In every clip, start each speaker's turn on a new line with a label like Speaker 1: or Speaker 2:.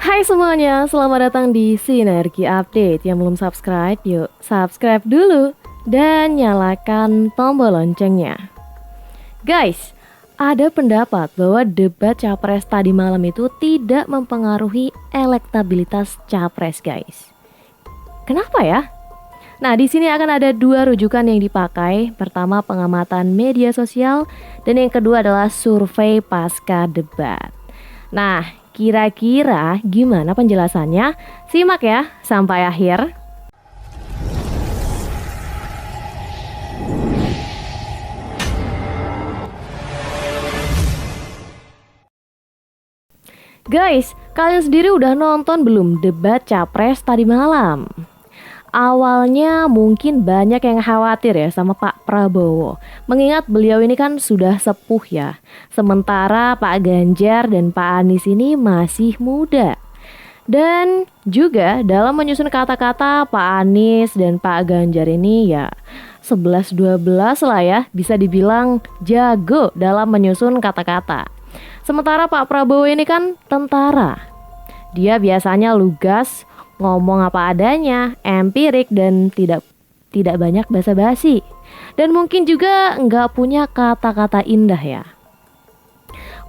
Speaker 1: Hai semuanya, selamat datang di Sinergi Update. Yang belum subscribe, yuk subscribe dulu dan nyalakan tombol loncengnya. Guys, ada pendapat bahwa debat capres tadi malam itu tidak mempengaruhi elektabilitas capres, guys. Kenapa ya? Nah, di sini akan ada dua rujukan yang dipakai. Pertama, pengamatan media sosial, dan yang kedua adalah survei pasca debat. Nah, kira-kira gimana penjelasannya? Simak ya sampai akhir. Guys, kalian sendiri udah nonton belum debat capres tadi malam? Awalnya mungkin banyak yang khawatir ya sama Pak Prabowo, mengingat beliau ini kan sudah sepuh ya. Sementara Pak Ganjar dan Pak Anies ini masih muda. Dan juga dalam menyusun kata-kata, Pak Anies dan Pak Ganjar ini ya 11-12 lah ya, bisa dibilang jago dalam menyusun kata-kata. Sementara Pak Prabowo ini kan tentara. Dia biasanya lugas, ngomong apa adanya, empirik, dan tidak banyak basa-basi. Dan mungkin juga nggak punya kata-kata indah ya.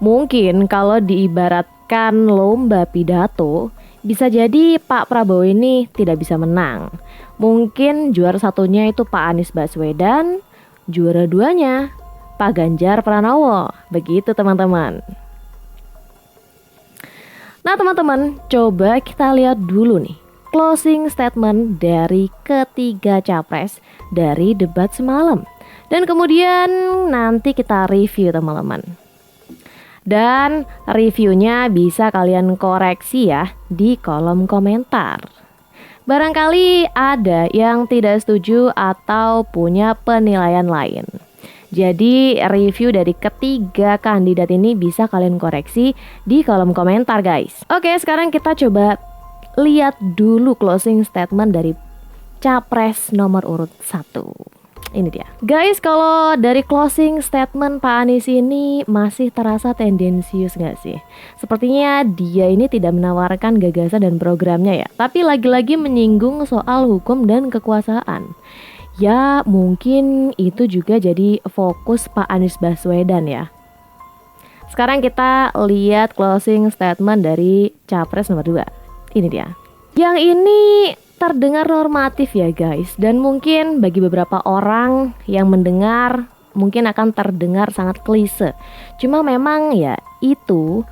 Speaker 1: Mungkin kalau diibaratkan lomba pidato, bisa jadi Pak Prabowo ini tidak bisa menang. Mungkin juara satunya itu Pak Anies Baswedan, juara duanya Pak Ganjar Pranowo. Begitu teman-teman. Nah teman-teman, coba kita lihat dulu nih closing statement dari ketiga capres dari debat semalam. Dan kemudian nanti kita review teman-teman. Dan reviewnya bisa kalian koreksi ya di kolom komentar. Barangkali ada yang tidak setuju atau punya penilaian lain. Jadi review dari ketiga kandidat ini bisa kalian koreksi di kolom komentar guys. Oke, sekarang kita coba lihat dulu closing statement dari capres nomor urut 1. Ini dia. Guys, kalau dari closing statement Pak Anies ini masih terasa tendensius gak sih? Sepertinya dia ini tidak menawarkan gagasan dan programnya ya, tapi lagi-lagi menyinggung soal hukum dan kekuasaan. Ya mungkin itu juga jadi fokus Pak Anies Baswedan ya. Sekarang kita lihat closing statement dari capres nomor 2. Ini dia. Yang ini terdengar normatif ya guys. Dan mungkin bagi beberapa orang yang mendengar mungkin akan terdengar sangat klise. Cuma memang ya itu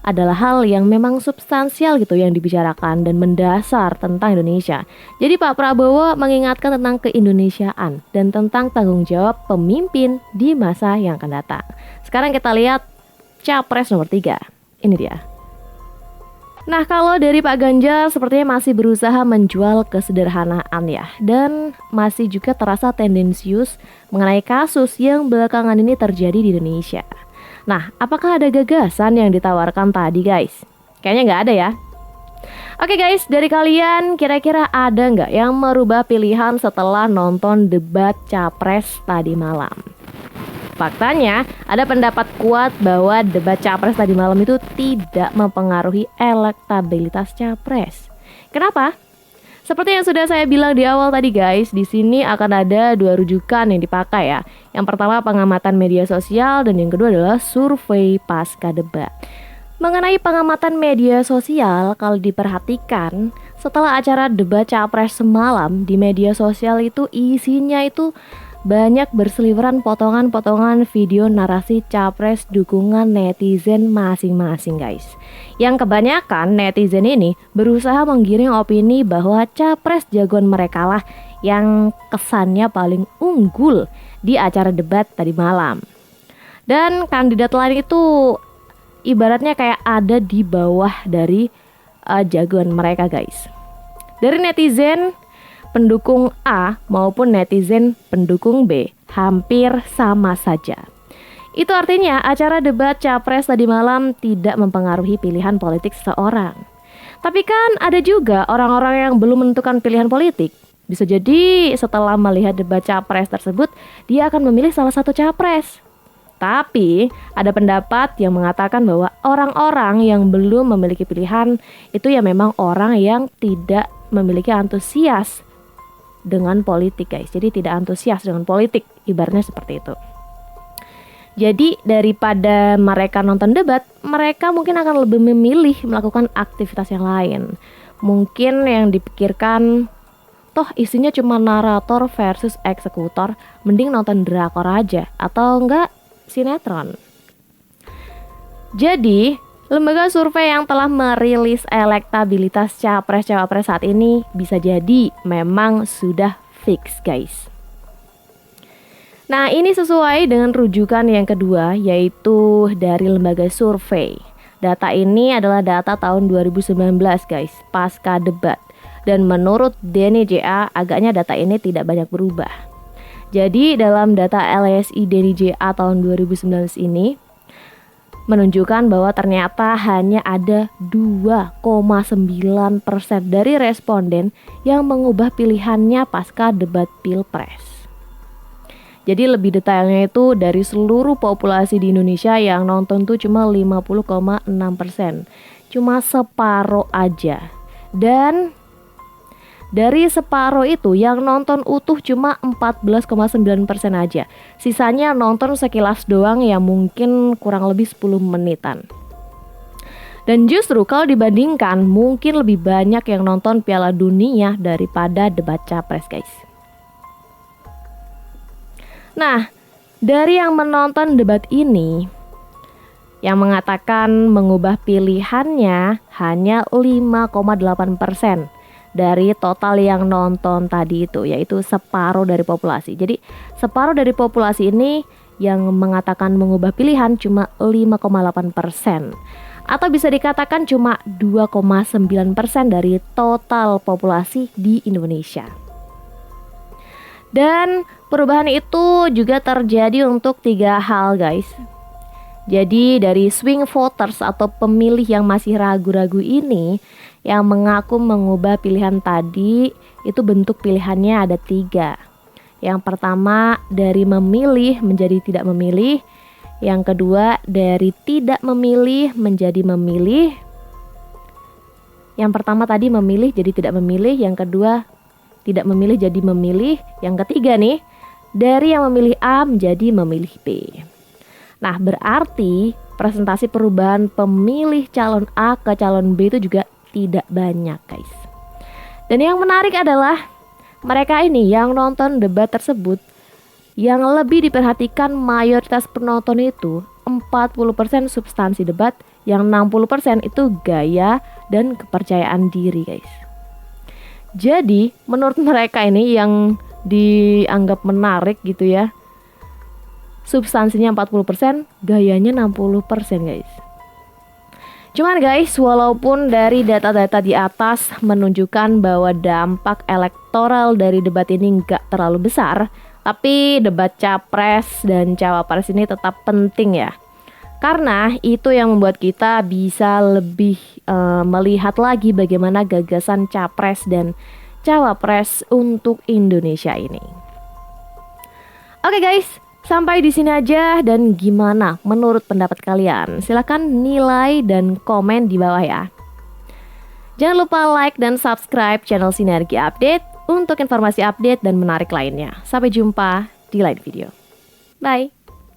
Speaker 1: adalah hal yang memang substansial gitu yang dibicarakan dan mendasar tentang Indonesia. Jadi Pak Prabowo mengingatkan tentang keindonesiaan dan tentang tanggung jawab pemimpin di masa yang akan datang. Sekarang kita lihat capres nomor 3. Ini dia. Nah kalau dari Pak Ganjar sepertinya masih berusaha menjual kesederhanaan ya. Dan masih juga terasa tendensius mengenai kasus yang belakangan ini terjadi di Indonesia. Nah, apakah ada gagasan yang ditawarkan tadi guys? Kayaknya nggak ada ya. Oke guys, dari kalian kira-kira ada nggak yang merubah pilihan setelah nonton debat capres tadi malam? Faktanya, ada pendapat kuat bahwa debat capres tadi malam itu tidak mempengaruhi elektabilitas capres. Kenapa? Seperti yang sudah saya bilang di awal tadi guys, di sini akan ada dua rujukan yang dipakai ya. Yang pertama pengamatan media sosial dan yang kedua adalah survei pasca debat. Mengenai pengamatan media sosial, kalau diperhatikan setelah acara debat capres semalam di media sosial itu isinya itu banyak berseliweran potongan-potongan video narasi capres dukungan netizen masing-masing guys. Yang kebanyakan netizen ini berusaha menggiring opini bahwa capres jagoan mereka lah yang kesannya paling unggul di acara debat tadi malam. Dan kandidat lain itu ibaratnya kayak ada di bawah dari jagoan mereka guys. Dari netizen pendukung A maupun netizen pendukung B hampir sama saja. Itu artinya acara debat capres tadi malam tidak mempengaruhi pilihan politik seseorang. Tapi kan ada juga orang-orang yang belum menentukan pilihan politik. Bisa jadi setelah melihat debat capres tersebut, dia akan memilih salah satu capres. Tapi ada pendapat yang mengatakan bahwa orang-orang yang belum memiliki pilihan itu ya memang orang yang tidak memiliki antusias dengan politik guys. Jadi tidak antusias dengan politik, ibaratnya seperti itu. Jadi daripada mereka nonton debat, mereka mungkin akan lebih memilih melakukan aktivitas yang lain. Mungkin yang dipikirkan, toh isinya cuma narator versus eksekutor, mending nonton drakor aja atau enggak sinetron. Jadi, lembaga survei yang telah merilis elektabilitas capres-cawapres saat ini bisa jadi memang sudah fix, guys. Nah, ini sesuai dengan rujukan yang kedua, yaitu dari lembaga survei. Data ini adalah data tahun 2019, guys, pasca debat. Dan menurut Denny JA, agaknya data ini tidak banyak berubah. Jadi dalam data LSI Denny JA tahun 2019 ini menunjukkan bahwa ternyata hanya ada 2,9% dari responden yang mengubah pilihannya pasca debat Pilpres. Jadi lebih detailnya itu dari seluruh populasi di Indonesia yang nonton tuh cuma 50,6%. Cuma separuh aja. Dan dari separuh itu yang nonton utuh cuma 14,9% aja. Sisanya nonton sekilas doang ya, mungkin kurang lebih 10 menitan. Dan justru kalau dibandingkan mungkin lebih banyak yang nonton Piala Dunia daripada debat capres, guys. Nah, dari yang menonton debat ini, yang mengatakan mengubah pilihannya hanya 5,8% dari total yang nonton tadi itu, yaitu separuh dari populasi. Jadi separuh dari populasi ini yang mengatakan mengubah pilihan cuma 5,8%, atau bisa dikatakan cuma 2,9% dari total populasi di Indonesia. Dan perubahan itu juga terjadi untuk 3 hal, guys. Jadi dari swing voters atau pemilih yang masih ragu-ragu ini, yang mengaku mengubah pilihan tadi, itu bentuk pilihannya ada 3. Yang pertama dari memilih menjadi tidak memilih. Yang kedua dari tidak memilih menjadi memilih. Yang pertama tadi memilih jadi tidak memilih. Yang kedua tidak memilih jadi memilih. Yang ketiga nih, dari yang memilih A menjadi memilih B. Nah, berarti presentasi perubahan pemilih calon A ke calon B itu juga tidak banyak, guys. Dan yang menarik adalah mereka ini yang nonton debat tersebut, yang lebih diperhatikan mayoritas penonton itu 40% substansi debat, yang 60% itu gaya dan kepercayaan diri, guys. Jadi menurut mereka ini yang dianggap menarik gitu ya, substansinya 40%, gayanya 60%, guys. Cuman guys, walaupun dari data-data di atas menunjukkan bahwa dampak elektoral dari debat ini nggak terlalu besar, tapi debat capres dan cawapres ini tetap penting ya. Karena itu yang membuat kita bisa lebih melihat lagi bagaimana gagasan capres dan cawapres untuk Indonesia ini. Oke guys, sampai di sini aja, dan gimana menurut pendapat kalian? Silahkan nilai dan komen di bawah ya. Jangan lupa like dan subscribe channel Sinergi Update untuk informasi update dan menarik lainnya. Sampai jumpa di lain video. Bye.